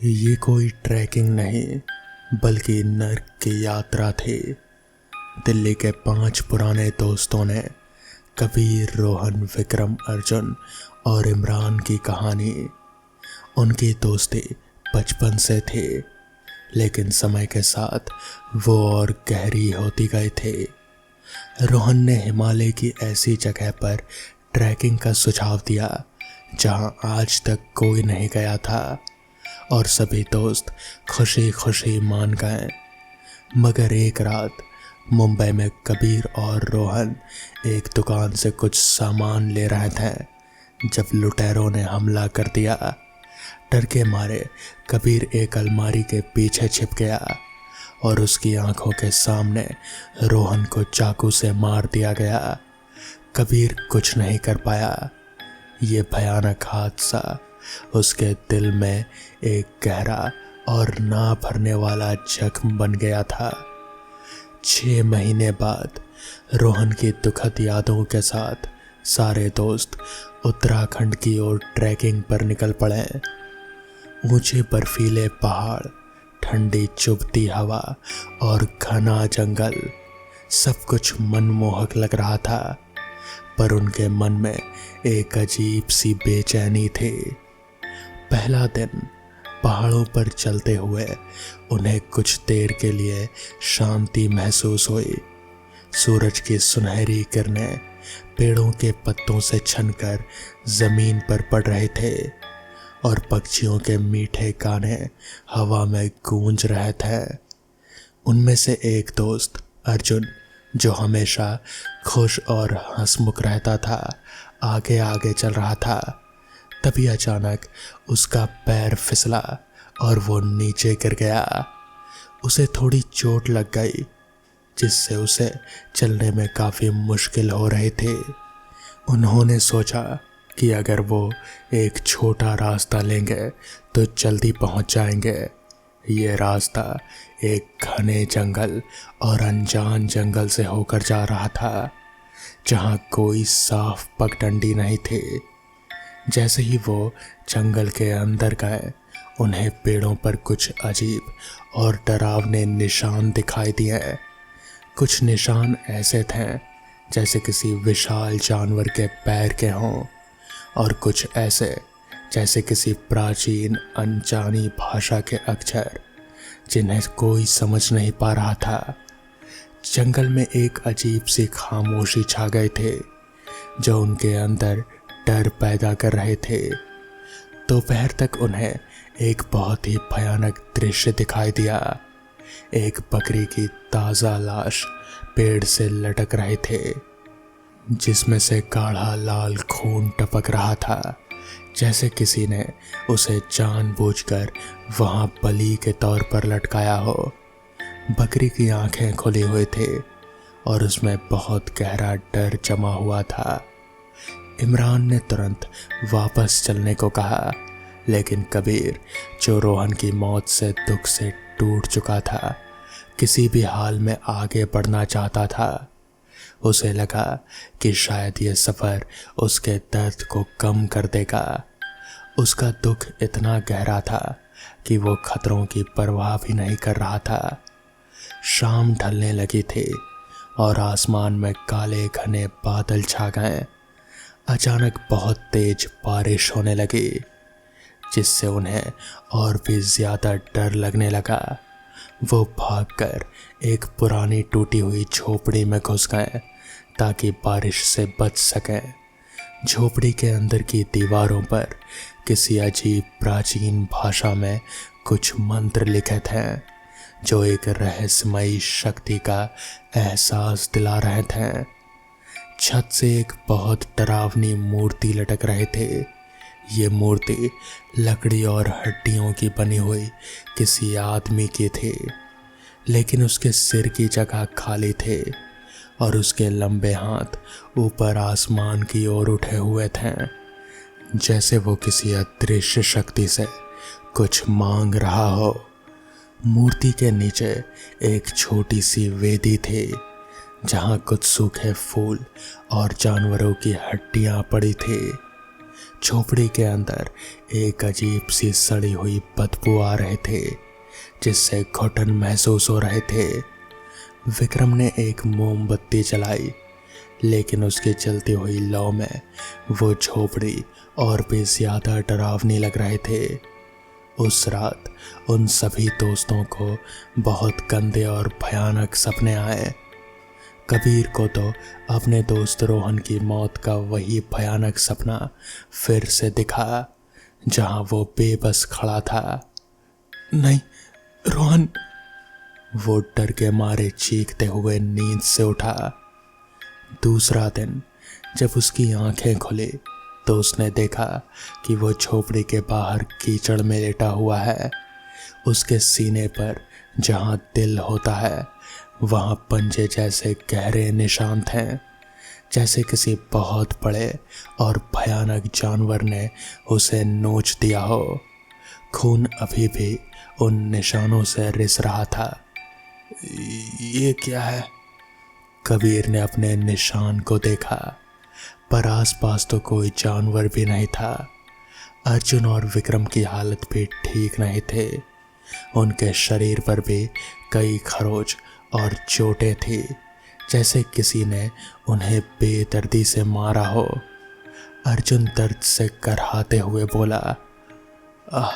ये कोई ट्रैकिंग नहीं बल्कि नर्क की यात्रा थी। दिल्ली के 5 पुराने दोस्तों ने कबीर, रोहन, विक्रम, अर्जुन और इमरान की कहानी। उनकी दोस्ती बचपन से थी, लेकिन समय के साथ वो और गहरी होती गई थी। रोहन ने हिमालय की ऐसी जगह पर ट्रैकिंग का सुझाव दिया जहां आज तक कोई नहीं गया था, और सभी दोस्त खुशी खुशी मान गए। मगर एक रात मुंबई में कबीर और रोहन एक दुकान से कुछ सामान ले रहे थे जब लुटेरों ने हमला कर दिया। डर के मारे कबीर एक अलमारी के पीछे छिप गया और उसकी आंखों के सामने रोहन को चाकू से मार दिया गया। कबीर कुछ नहीं कर पाया। ये भयानक हादसा उसके दिल में एक गहरा और ना भरने वाला जख्म बन गया था। 6 महीने बाद रोहन की दुखद यादों के साथ सारे दोस्त उत्तराखंड की ओर ट्रैकिंग पर निकल पड़े। ऊंचे बर्फीले पहाड़, ठंडी चुभती हवा और घना जंगल, सब कुछ मनमोहक लग रहा था। पर उनके मन में एक अजीब सी बेचैनी थी। पहला दिन पहाड़ों पर चलते हुए उन्हें कुछ देर के लिए शांति महसूस हुई। सूरज की सुनहरी किरणें पेड़ों के पत्तों से छनकर जमीन पर पड़ रहे थे और पक्षियों के मीठे गाने हवा में गूंज रहे थे। उनमें से एक दोस्त अर्जुन, जो हमेशा खुश और हंसमुख रहता था, आगे आगे चल रहा था। तभी अचानक उसका पैर फिसला और वो नीचे गिर गया। उसे थोड़ी चोट लग गई, जिससे उसे चलने में काफ़ी मुश्किल हो रही थी। उन्होंने सोचा कि अगर वो एक छोटा रास्ता लेंगे तो जल्दी पहुंच जाएंगे। ये रास्ता एक घने जंगल और अनजान जंगल से होकर जा रहा था, जहां कोई साफ पगडंडी नहीं थी। जैसे ही वो जंगल के अंदर गए, उन्हें पेड़ों पर कुछ अजीब और डरावने निशान दिखाई दिए। कुछ निशान ऐसे थे जैसे किसी विशाल जानवर के पैर के हों, और कुछ ऐसे जैसे किसी प्राचीन अनजानी भाषा के अक्षर, जिन्हें कोई समझ नहीं पा रहा था। जंगल में एक अजीब सी खामोशी छा गए थे जो उनके अंदर डर पैदा कर रहे थे। दोपहर तक उन्हें एक बहुत ही भयानक दृश्य दिखाई दिया। एक बकरी की ताज़ा लाश पेड़ से लटक रहे थे, जिसमें से गाढ़ा लाल खून टपक रहा था, जैसे किसी ने उसे जानबूझकर वहां बलि के तौर पर लटकाया हो। बकरी की आंखें खुली हुई थी और उसमें बहुत गहरा डर जमा हुआ था। इमरान ने तुरंत वापस चलने को कहा, लेकिन कबीर, जो रोहन की मौत से दुख से टूट चुका था, किसी भी हाल में आगे बढ़ना चाहता था। उसे लगा कि शायद ये सफ़र उसके दर्द को कम कर देगा। उसका दुख इतना गहरा था कि वो खतरों की परवाह भी नहीं कर रहा था। शाम ढलने लगी थी और आसमान में काले घने बादल छा गए। अचानक बहुत तेज बारिश होने लगी, जिससे उन्हें और भी ज़्यादा डर लगने लगा। वो भागकर एक पुरानी टूटी हुई झोपड़ी में घुस गए ताकि बारिश से बच सकें। झोपड़ी के अंदर की दीवारों पर किसी अजीब प्राचीन भाषा में कुछ मंत्र लिखे थे, जो एक रहस्यमयी शक्ति का एहसास दिला रहे थे। छत से एक बहुत डरावनी मूर्ति लटक रहे थे। ये मूर्ति लकड़ी और हड्डियों की बनी हुई किसी आदमी की थी, लेकिन उसके सिर की जगह खाली थे और उसके लंबे हाथ ऊपर आसमान की ओर उठे हुए थे, जैसे वो किसी अदृश्य शक्ति से कुछ मांग रहा हो। मूर्ति के नीचे एक छोटी सी वेदी थी, जहां कुछ सूखे फूल और जानवरों की हड्डियां पड़ी थी। झोपड़ी के अंदर एक अजीब सी सड़ी हुई बदबू आ रहे थे, जिससे घुटन महसूस हो रहे थे। विक्रम ने एक मोमबत्ती जलाई, लेकिन उसकी जलती हुई लौ में वो झोपड़ी और भी ज्यादा डरावनी लग रहे थे। उस रात उन सभी दोस्तों को बहुत गंदे और भयानक सपने आए। कबीर को तो अपने दोस्त रोहन की मौत का वही भयानक सपना फिर से दिखा, जहां वो बेबस खड़ा था। नहीं, रोहन! वो डर के मारे चीखते हुए नींद से उठा। दूसरा दिन जब उसकी आंखें खुली तो उसने देखा कि वो झोपड़ी के बाहर कीचड़ में लेटा हुआ है। उसके सीने पर जहां दिल होता है वहां पंजे जैसे गहरे निशान थे, जैसे किसी बहुत बड़े और भयानक जानवर ने उसे नोच दिया हो। खून अभी भी उन निशानों से रिस रहा था। ये क्या है? कबीर ने अपने निशान को देखा, पर आसपास तो कोई जानवर भी नहीं था। अर्जुन और विक्रम की हालत भी ठीक नहीं थे। उनके शरीर पर भी कई खरोच और चोटें थी, जैसे किसी ने उन्हें बेदर्दी से मारा हो। अर्जुन दर्द से करहाते हुए बोला, आह,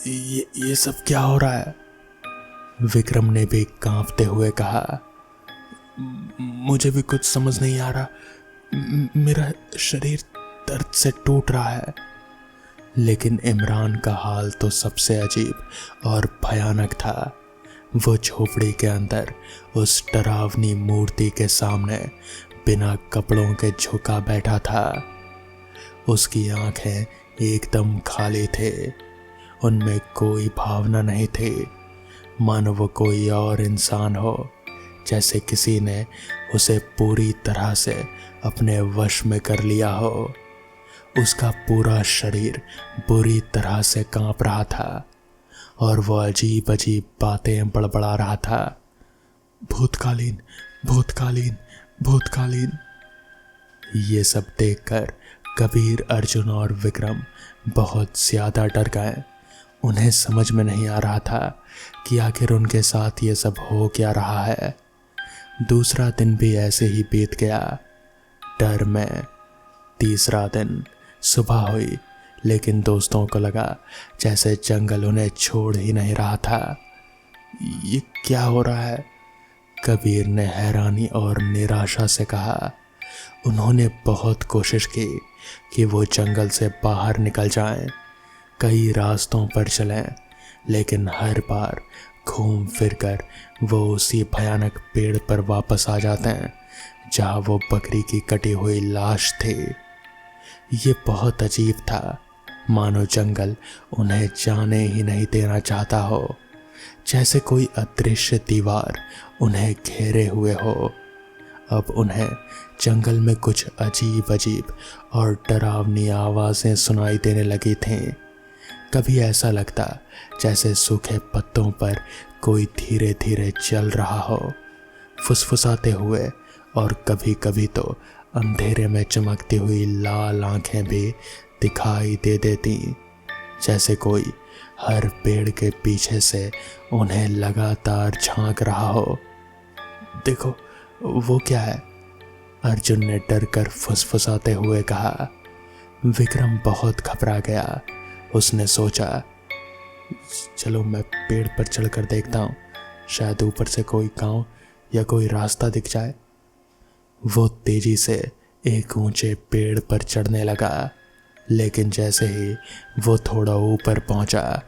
ये सब क्या हो रहा है? विक्रम ने भी कांपते हुए कहा, मुझे भी कुछ समझ नहीं आ रहा। मेरा शरीर दर्द से टूट रहा है। लेकिन इमरान का हाल तो सबसे अजीब और भयानक था। वो झोपड़ी के अंदर उस डरावनी मूर्ति के सामने बिना कपड़ों के झुका बैठा था। उसकी आंखें एकदम खाली थे, उनमें कोई भावना नहीं थी, मानो वो कोई और इंसान हो, जैसे किसी ने उसे पूरी तरह से अपने वश में कर लिया हो। उसका पूरा शरीर बुरी तरह से कांप रहा था और वो अजीब अजीब बातें बड़बड़ा रहा था। भूतकालीन, भूतकालीन, भूतकालीन। ये सब देखकर कबीर, अर्जुन और विक्रम बहुत ज्यादा डर गए। उन्हें समझ में नहीं आ रहा था कि आखिर उनके साथ ये सब हो क्या रहा है। दूसरा दिन भी ऐसे ही बीत गया, डर में। तीसरा दिन सुबह हुई, लेकिन दोस्तों को लगा जैसे जंगल उन्हें छोड़ ही नहीं रहा था। ये क्या हो रहा है? कबीर ने हैरानी और निराशा से कहा। उन्होंने बहुत कोशिश की कि वो जंगल से बाहर निकल जाएं, कई रास्तों पर चलें, लेकिन हर बार घूम फिर कर वो उसी भयानक पेड़ पर वापस आ जाते हैं जहाँ वो बकरी की कटी हुई लाश थी। ये बहुत अजीब था, मानो जंगल उन्हें जाने ही नहीं देना चाहता हो, जैसे कोई अदृश्य दीवार उन्हें घेरे हुए हो। अब उन्हें जंगल में कुछ अजीब अजीब और डरावनी आवाज़ें सुनाई देने लगी थीं। कभी ऐसा लगता जैसे सूखे पत्तों पर कोई धीरे धीरे चल रहा हो, फुसफुसाते हुए, और कभी कभी तो अंधेरे में चमकती हुई लाल आंखें भी दिखाई दे देती, जैसे कोई हर पेड़ के पीछे से उन्हें लगातार झांक रहा हो। देखो, वो क्या है? अर्जुन ने डर कर फुसफुसाते हुए कहा। विक्रम बहुत घबरा गया। उसने सोचा, चलो मैं पेड़ पर चढ़कर देखता हूँ, शायद ऊपर से कोई गांव या कोई रास्ता दिख जाए। वो तेजी से एक ऊंचे पेड़ पर चढ़ने लगा, लेकिन जैसे ही वो थोड़ा ऊपर पहुंचा,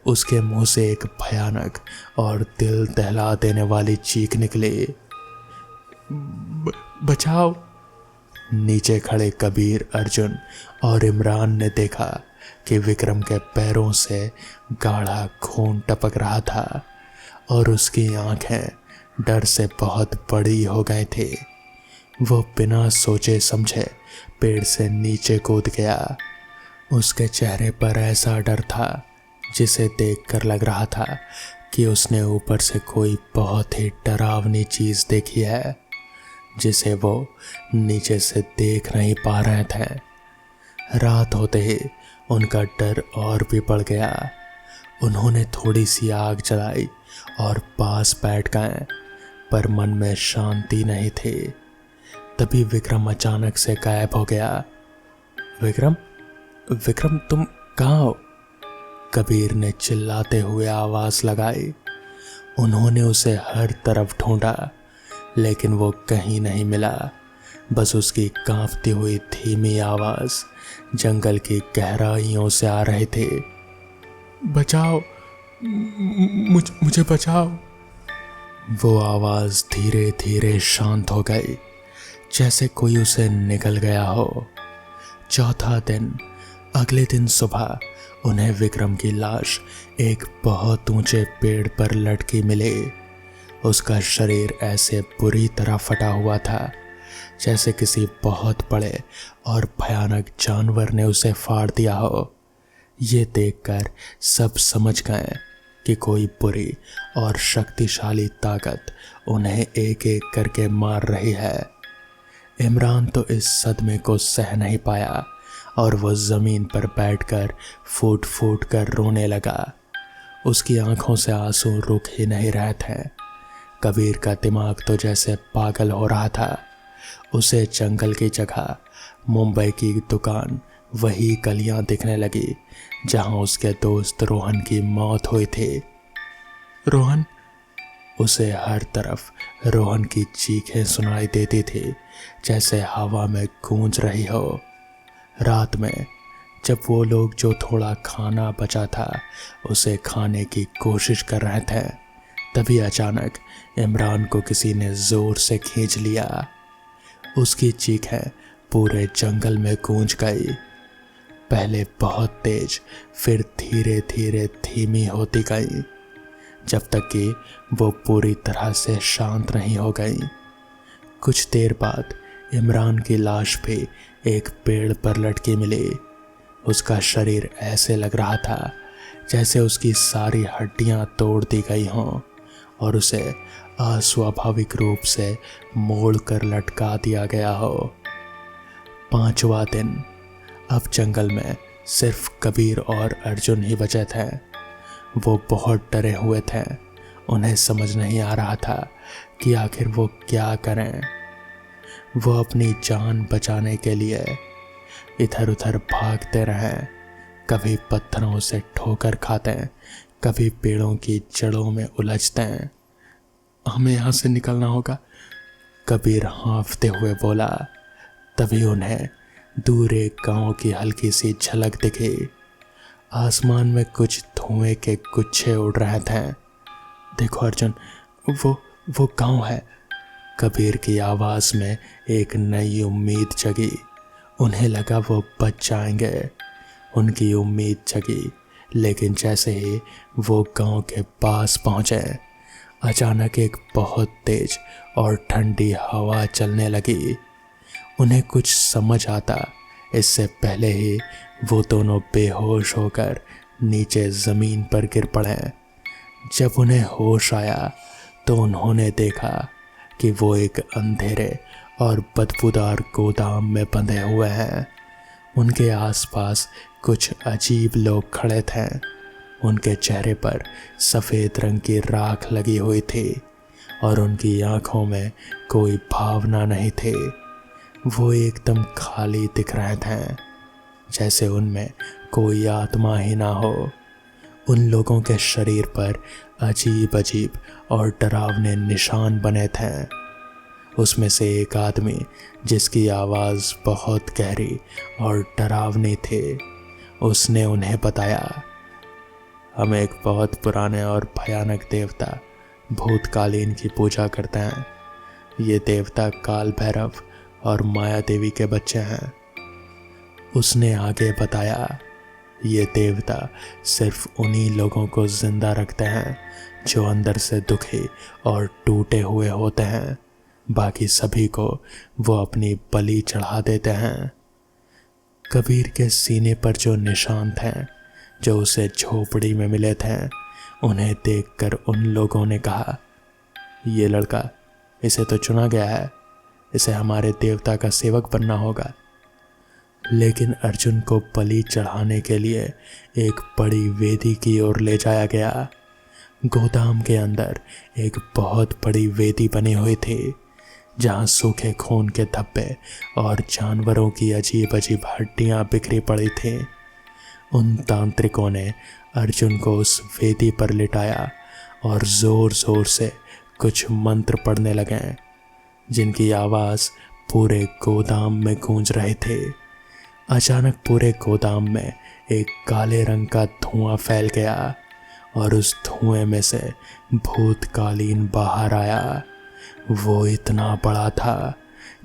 उसके मुंह से एक भयानक और दिल दहला देने वाली चीख निकली। बचाओ! नीचे खड़े कबीर, अर्जुन और इमरान ने देखा कि विक्रम के पैरों से गाढ़ा खून टपक रहा था और उसकी आंखें डर से बहुत बड़ी हो गई थी। वो बिना सोचे समझे पेड़ से नीचे कूद गया। उसके चेहरे पर ऐसा डर था जिसे देखकर लग रहा था कि उसने ऊपर से कोई बहुत ही डरावनी चीज़ देखी है, जिसे वो नीचे से देख नहीं पा रहे थे। रात होते ही उनका डर और भी बढ़ गया। उन्होंने थोड़ी सी आग जलाई और पास बैठ गए, पर मन में शांति नहीं थी। तभी विक्रम अचानक से गायब हो गया। विक्रम, विक्रम तुम कहाँ हो? कबीर ने चिल्लाते हुए आवाज लगाई। उन्होंने उसे हर तरफ ढूंढा, लेकिन वो कहीं नहीं मिला। बस उसकी कांपती हुई धीमी आवाज जंगल की गहराइयों से आ रही थी। बचाओ, मुझे बचाओ। वो आवाज धीरे धीरे शांत हो गई, जैसे कोई उसे निकल गया हो। चौथा दिन, अगले दिन सुबह उन्हें विक्रम की लाश एक बहुत ऊंचे पेड़ पर लटकी मिली। उसका शरीर ऐसे बुरी तरह फटा हुआ था जैसे किसी बहुत बड़े और भयानक जानवर ने उसे फाड़ दिया हो। ये देखकर सब समझ गए कि कोई बुरी और शक्तिशाली ताकत उन्हें एक एक करके मार रही है। इमरान तो इस सदमे को सह नहीं पाया और वो जमीन पर बैठकर फूट फूट कर रोने लगा। उसकी आंखों से आंसू रुक ही नहीं रहे थे। कबीर का दिमाग तो जैसे पागल हो रहा था। उसे जंगल की जगह मुंबई की दुकान, वही गलियां दिखने लगी जहां उसके दोस्त रोहन की मौत हुई थी। रोहन, उसे हर तरफ रोहन की चीखें सुनाई देती थी, जैसे हवा में गूंज रही हो। रात में जब वो लोग जो थोड़ा खाना बचा था उसे खाने की कोशिश कर रहे थे, तभी अचानक इमरान को किसी ने जोर से खींच लिया। उसकी चीखें पूरे जंगल में गूंज गई। पहले बहुत तेज, फिर धीरे धीरे धीमी होती गई, जब तक कि वो पूरी तरह से शांत नहीं हो गई। कुछ देर बाद इमरान की लाश भी एक पेड़ पर लटकी मिली। उसका शरीर ऐसे लग रहा था जैसे उसकी सारी हड्डियां तोड़ दी गई हों और उसे अस्वाभाविक रूप से मोड़ कर लटका दिया गया हो। 5वां दिन, अब जंगल में सिर्फ कबीर और अर्जुन ही बचे थे। वो बहुत डरे हुए थे। उन्हें समझ नहीं आ रहा था कि आखिर वो क्या करें। वो अपनी जान बचाने के लिए इधर उधर भागते रहे। कभी पत्थरों से ठोकर खाते, कभी पेड़ों की जड़ों में उलझते। हमें यहाँ से निकलना होगा, कबीर हाँफते हुए बोला। तभी उन्हें दूर एक गांव की हल्की सी झलक दिखी। आसमान में कुछ धुएं के गुच्छे उड़ रहे थे। देखो अर्जुन, वो गांव है। कबीर की आवाज में एक नई उम्मीद जगी। उन्हें लगा वो बच जाएंगे। उनकी उम्मीद जगी, लेकिन जैसे ही वो गांव के पास पहुंचे, अचानक एक बहुत तेज और ठंडी हवा चलने लगी। उन्हें कुछ समझ आता इससे पहले ही वो दोनों बेहोश होकर नीचे ज़मीन पर गिर पड़े। जब उन्हें होश आया तो उन्होंने देखा कि वो एक अंधेरे और बदबूदार गोदाम में बंधे हुए हैं। उनके आसपास कुछ अजीब लोग खड़े थे। उनके चेहरे पर सफ़ेद रंग की राख लगी हुई थी और उनकी आंखों में कोई भावना नहीं थी। वो एकदम खाली दिख रहे थे, जैसे उनमें कोई आत्मा ही ना हो। उन लोगों के शरीर पर अजीब अजीब और डरावने निशान बने थे। उसमें से एक आदमी, जिसकी आवाज़ बहुत गहरी और डरावनी थी, उसने उन्हें बताया, हम एक बहुत पुराने और भयानक देवता भूतकालीन की पूजा करते हैं। ये देवता काल भैरव और माया देवी के बच्चे हैं। उसने आगे बताया, ये देवता सिर्फ उन्हीं लोगों को जिंदा रखते हैं जो अंदर से दुखी और टूटे हुए होते हैं। बाकी सभी को वो अपनी बलि चढ़ा देते हैं। कबीर के सीने पर जो निशान थे, जो उसे झोपड़ी में मिले थे, उन्हें देखकर उन लोगों ने कहा, ये लड़का, इसे तो चुना गया है, इसे हमारे देवता का सेवक बनना होगा। लेकिन अर्जुन को बलि चढ़ाने के लिए एक बड़ी वेदी की ओर ले जाया गया। गोदाम के अंदर एक बहुत बड़ी वेदी बनी हुई थी, जहां सूखे खून के धब्बे और जानवरों की अजीब अजीब हड्डियां बिखरी पड़ी थी। उन तांत्रिकों ने अर्जुन को उस वेदी पर लिटाया और जोर जोर से कुछ मंत्र पढ़ने लगे, जिनकी आवाज़ पूरे गोदाम में गूंज रहे थे। अचानक पूरे गोदाम में एक काले रंग का धुआं फैल गया और उस धुएं में से भूतकालीन बाहर आया। वो इतना बड़ा था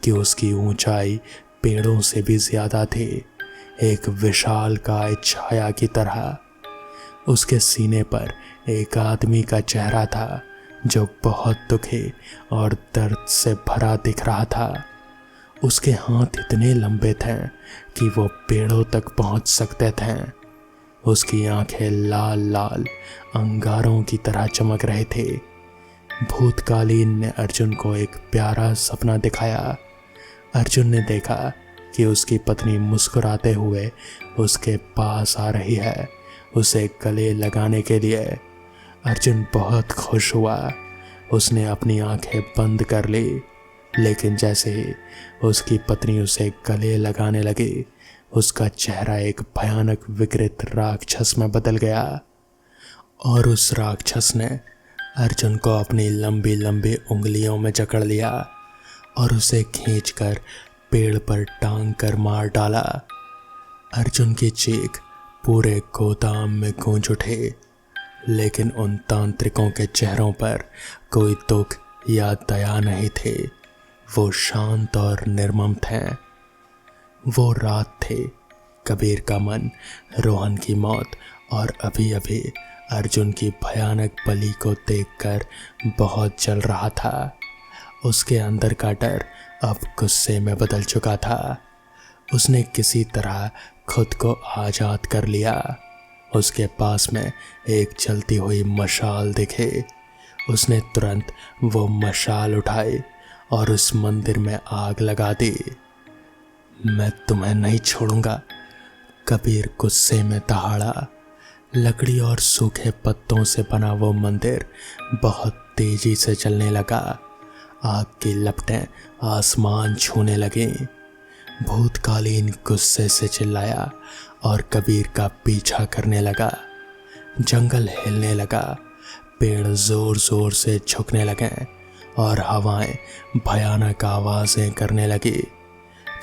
कि उसकी ऊंचाई पेड़ों से भी ज्यादा थी, एक विशालकाय छाया की तरह। उसके सीने पर एक आदमी का चेहरा था जो बहुत दुखी और दर्द से भरा दिख रहा था। उसके हाथ इतने लंबे थे कि वो पेड़ों तक पहुंच सकते थे। उसकी आंखें लाल लाल अंगारों की तरह चमक रहे थे। भूतकालीन ने अर्जुन को एक प्यारा सपना दिखाया। अर्जुन ने देखा कि उसकी पत्नी मुस्कुराते हुए उसके पास आ रही है, उसे गले लगाने के लिए। अर्जुन बहुत खुश हुआ। उसने अपनी आंखें बंद कर ली, लेकिन जैसे ही उसकी पत्नी उसे गले लगाने लगी, उसका चेहरा एक भयानक विकृत राक्षस में बदल गया और उस राक्षस ने अर्जुन को अपनी लंबी लंबी उंगलियों में जकड़ लिया और उसे खींचकर पेड़ पर टांग कर मार डाला। अर्जुन की चीख पूरे गोदाम में गूंज उठी, लेकिन उन तांत्रिकों के चेहरों पर कोई दुख या दया नहीं थी। वो शांत और निर्मम थे। वो रात थी। कबीर का मन रोहन की मौत और अभी अभी अर्जुन की भयानक बलि को देखकर बहुत जल रहा था। उसके अंदर का डर अब गुस्से में बदल चुका था। उसने किसी तरह खुद को आज़ाद कर लिया। उसके पास में एक जलती हुई मशाल दिखे। उसने तुरंत वो मशाल उठाई और उस मंदिर में आग लगा दी। मैं तुम्हें नहीं छोड़ूंगा, कबीर गुस्से में दहाड़ा। लकड़ी और सूखे पत्तों से बना वो मंदिर बहुत तेजी से चलने लगा। आग की लपटें आसमान छूने लगीं। भूतकालीन गुस्से से चिल्लाया और कबीर का पीछा करने लगा। जंगल हिलने लगा, पेड़ जोर जोर से झुकने लगे और हवाएं भयानक आवाजें करने लगी,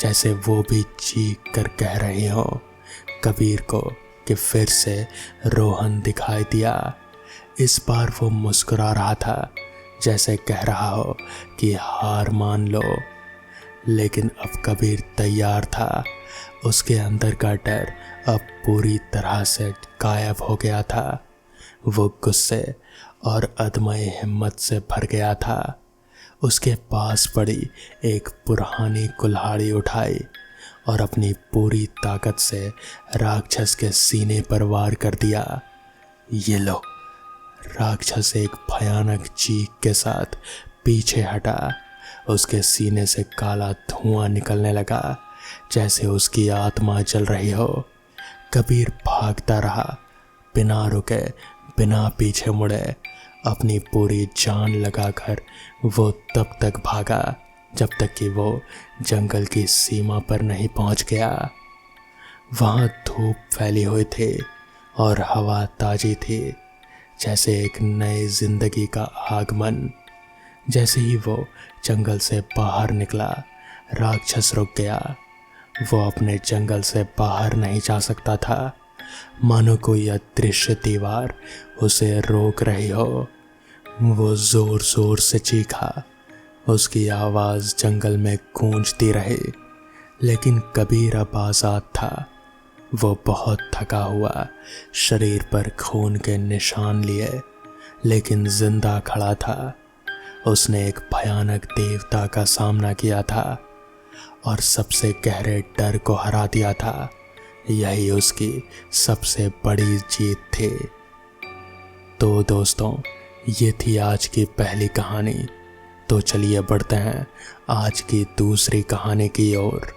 जैसे वो भी चीख कर कह रही हो कबीर को कि फिर से रोहन दिखाई दिया। इस बार वो मुस्कुरा रहा था, जैसे कह रहा हो कि हार मान लो। लेकिन अब कबीर तैयार था। उसके अंदर का डर अब पूरी तरह से गायब हो गया था। वो गुस्से और अदमय हिम्मत से भर गया था। उसके पास पड़ी एक पुरानी कुल्हाड़ी उठाई और अपनी पूरी ताकत से राक्षस के सीने पर वार कर दिया। ये लो। राक्षस एक भयानक चीख के साथ पीछे हटा। उसके सीने से काला धुआं निकलने लगा, जैसे उसकी आत्मा जल रही हो। कबीर भागता रहा, बिना रुके, बिना पीछे मुड़े। अपनी पूरी जान लगाकर वो तब तक भागा जब तक कि वो जंगल की सीमा पर नहीं पहुंच गया। वहां धूप फैली हुई थी और हवा ताजी थी, जैसे एक नई जिंदगी का आगमन। जैसे ही वो जंगल से बाहर निकला, राक्षस रुक गया। वो अपने जंगल से बाहर नहीं जा सकता था, मानो कोई अदृश्य दीवार उसे रोक रही हो। वो जोर जोर से चीखा। उसकी आवाज़ जंगल में गूंजती रही, लेकिन कबीर अब आज़ाद था। वो बहुत थका हुआ, शरीर पर खून के निशान लिए, लेकिन जिंदा खड़ा था। उसने एक भयानक देवता का सामना किया था और सबसे गहरे डर को हरा दिया था। यही उसकी सबसे बड़ी जीत थी। तो दोस्तों, ये थी आज की पहली कहानी। तो चलिए बढ़ते हैं आज की दूसरी कहानी की ओर।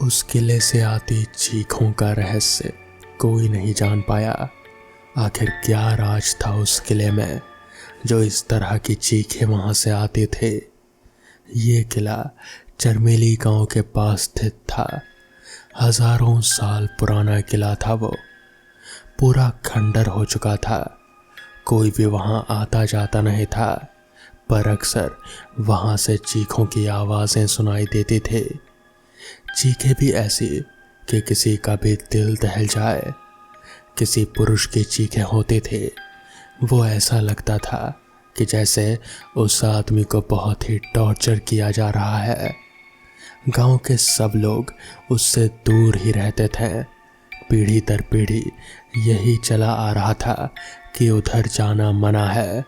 उस किले से आती चीखों का रहस्य कोई नहीं जान पाया। आखिर क्या राज था उस किले में जो इस तरह की चीखें वहां से आते थे। ये किला चरमेली गांव के पास स्थित था। हजारों साल पुराना किला था वो। पूरा खंडर हो चुका था। कोई भी वहां आता जाता नहीं था, पर अक्सर वहां से चीखों की आवाजें सुनाई देती थी। चीखें भी ऐसी कि किसी का भी दिल दहल जाए। किसी पुरुष की चीखें होती थी। वो ऐसा लगता था कि जैसे उस आदमी को बहुत ही टॉर्चर किया जा रहा है। गांव के सब लोग उससे दूर ही रहते थे। पीढ़ी दर पीढ़ी यही चला आ रहा था कि उधर जाना मना है।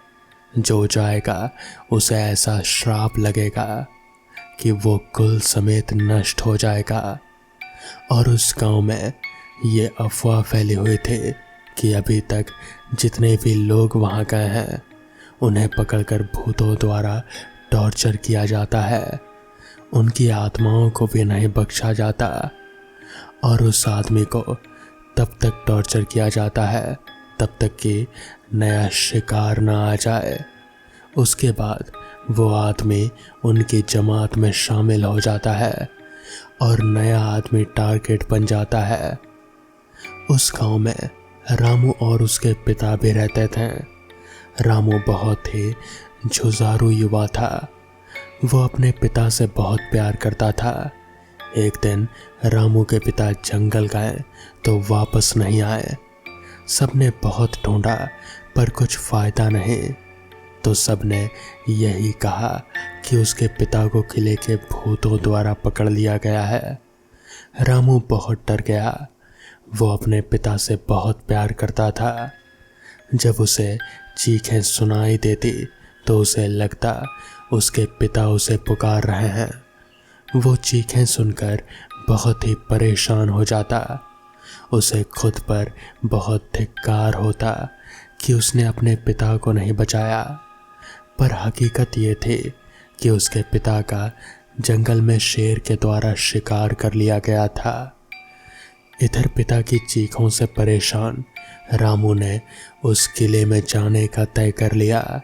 जो जाएगा उसे ऐसा श्राप लगेगा कि वो कुल समेत नष्ट हो जाएगा। और उस गांव में ये अफवाह फैली हुई थी कि अभी तक जितने भी लोग वहां गए हैं उन्हें पकड़कर भूतों द्वारा टॉर्चर किया जाता है। उनकी आत्माओं को भी नहीं बख्शा जाता और उस आदमी को तब तक टॉर्चर किया जाता है तब तक कि नया शिकार ना आ जाए। उसके बाद वो आदमी उनकी जमात में शामिल हो जाता है और नया आदमी टारगेट बन जाता है। उस गांव में रामू और उसके पिता भी रहते थे। रामू बहुत ही जुझारू युवा था। वो अपने पिता से बहुत प्यार करता था। एक दिन रामू के पिता जंगल गए तो वापस नहीं आए। सबने बहुत ढूंढा पर कुछ फायदा नहीं। तो सबने यही कहा कि उसके पिता को किले के भूतों द्वारा पकड़ लिया गया है। रामू बहुत डर गया। वो अपने पिता से बहुत प्यार करता था। जब उसे चीखें सुनाई देती तो उसे लगता उसके पिता उसे पुकार रहे हैं। वो चीखें सुनकर बहुत ही परेशान हो जाता। उसे खुद पर बहुत धिक्कार होता कि उसने अपने पिता को नहीं बचाया। पर हकीकत ये थी कि उसके पिता का जंगल में शेर के द्वारा शिकार कर लिया गया था। इधर पिता की चीखों से परेशान रामू ने उस किले में जाने का तय कर लिया।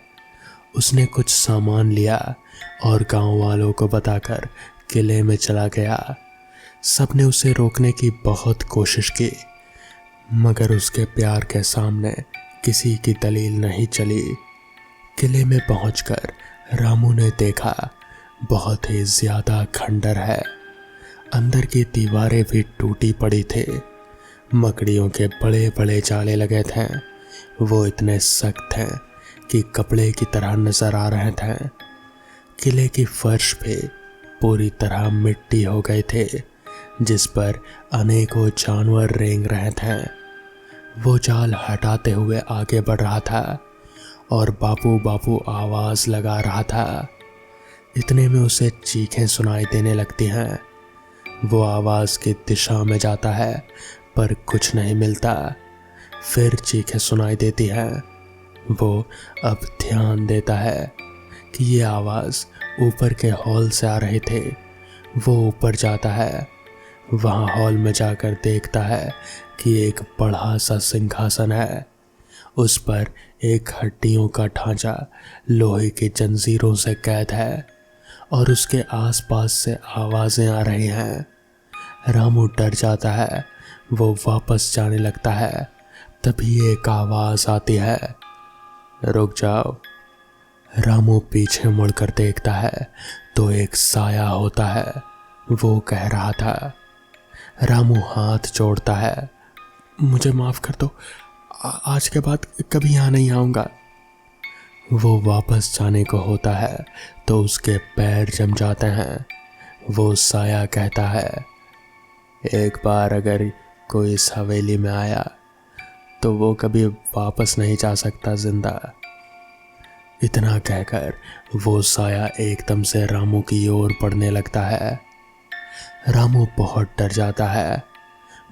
उसने कुछ सामान लिया और गांव वालों को बताकर किले में चला गया। सबने उसे रोकने की बहुत कोशिश की मगर उसके प्यार के सामने किसी की दलील नहीं चली। किले में पहुंचकर रामू ने देखा बहुत ही ज्यादा खंडर है। अंदर की दीवारें भी टूटी पड़ी थी। मकड़ियों के बड़े बड़े जाले लगे थे। वो इतने सख्त थे कि कपड़े की तरह नजर आ रहे थे। किले की फर्श पे पूरी तरह मिट्टी हो गए थे जिस पर अनेकों जानवर रेंग रहे थे। वो जाल हटाते हुए आगे बढ़ रहा था और बापू बापू आवाज लगा रहा था। इतने में उसे चीखें सुनाई देने लगती हैं। वो आवाज की दिशा में जाता है पर कुछ नहीं मिलता। फिर चीखें सुनाई देती हैं। वो अब ध्यान देता है कि ये आवाज ऊपर के हॉल से आ रही थी। वो ऊपर जाता है। वहां हॉल में जाकर देखता है कि एक बड़ा सा सिंहासन है। उस पर एक हड्डियों का ढांचा लोहे की जंजीरों से कैद है और उसके आसपास से आवाजें आ रही हैं। रामू डर जाता है। वो वापस जाने लगता है। तभी एक आवाज आती है, रुक जाओ। रामू पीछे मुड़कर देखता है तो एक साया होता है। वो कह रहा था। रामू हाथ जोड़ता है, मुझे माफ कर दो, आज के बाद कभी यहाँ नहीं आऊँगा। वो वापस जाने को होता है तो उसके पैर जम जाते हैं। वो साया कहता है, एक बार अगर कोई इस हवेली में आया तो वो कभी वापस नहीं जा सकता जिंदा। इतना कहकर वो साया एकदम से रामू की ओर बढ़ने लगता है। रामू बहुत डर जाता है।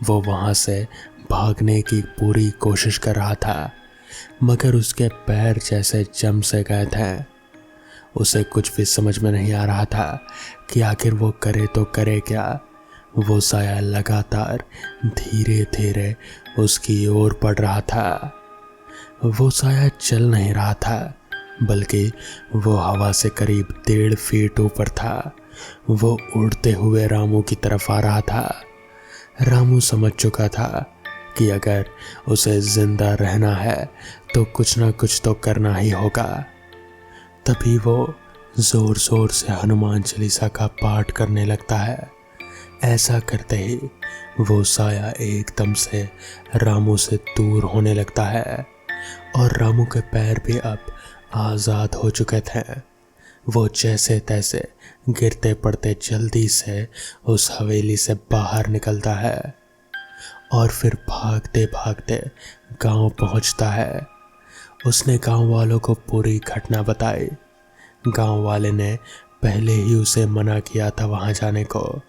वो वहां से भागने की पूरी कोशिश कर रहा था मगर उसके पैर जैसे जम से गए थे। उसे कुछ भी समझ में नहीं आ रहा था कि आखिर वो करे तो करे क्या। वो साया लगातार धीरे धीरे उसकी ओर बढ़ रहा था। वो साया चल नहीं रहा था, बल्कि वो हवा से करीब 1.5 फीट ऊपर था। वो उड़ते हुए रामू की तरफ आ रहा था। रामू समझ चुका था कि अगर उसे जिंदा रहना है तो कुछ ना कुछ तो करना ही होगा। तभी वो जोर जोर से हनुमान चालीसा का पाठ करने लगता है। ऐसा करते ही वो साया एकदम से रामू से दूर होने लगता है और रामू के पैर भी अब आज़ाद हो चुके थे। वो जैसे तैसे गिरते पड़ते जल्दी से उस हवेली से बाहर निकलता है और फिर भागते भागते गांव पहुंचता है। उसने गांव वालों को पूरी घटना बताई। गांव वाले ने पहले ही उसे मना किया था वहां जाने को।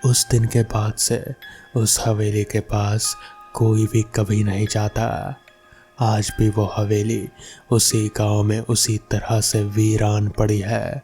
उस दिन के बाद से उस हवेली के पास कोई भी कभी नहीं जाता। आज भी वो हवेली उसी गांव में उसी तरह से वीरान पड़ी है।